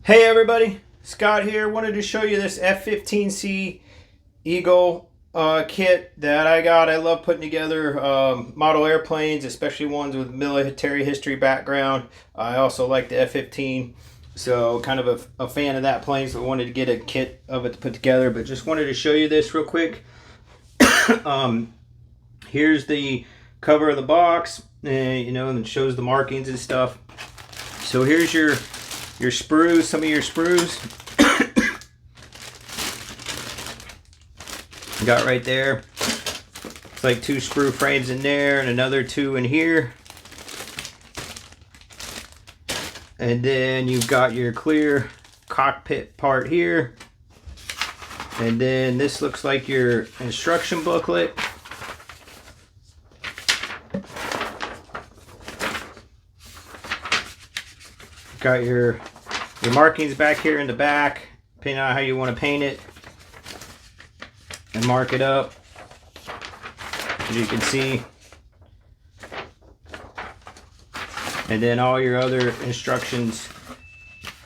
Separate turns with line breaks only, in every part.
Hey everybody, Scott here. Wanted to show you this F-15C Eagle kit that I got. I love putting together model airplanes, especially ones with military history background. I also like the F-15, so kind of a fan of that plane, so I wanted to get a kit of it to put together, but just wanted to show you this real quick. Here's the cover of the box, and it shows the markings and stuff. So here's your sprues, some of your sprues. Got right there. It's like 2 sprue frames in there and another 2 in here. And then you've got your clear cockpit part here. And then this looks like your instruction booklet. Got your markings back here in the back, depending on how you want to paint it and mark it up. As you can see, and then all your other instructions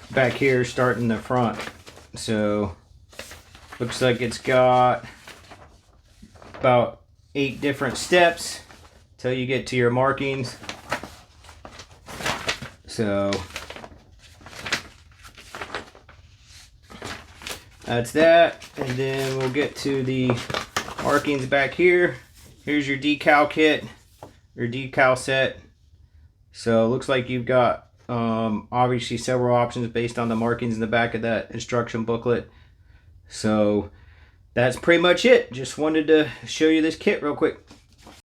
back here start in the front. So looks like it's got about 8 different steps till you get to your markings. So that's that, and then we'll get to the markings back here. Here's your decal kit, your decal set. So it looks like you've got obviously several options based on the markings in the back of that instruction booklet. So that's pretty much it. Just wanted to show you this kit real quick.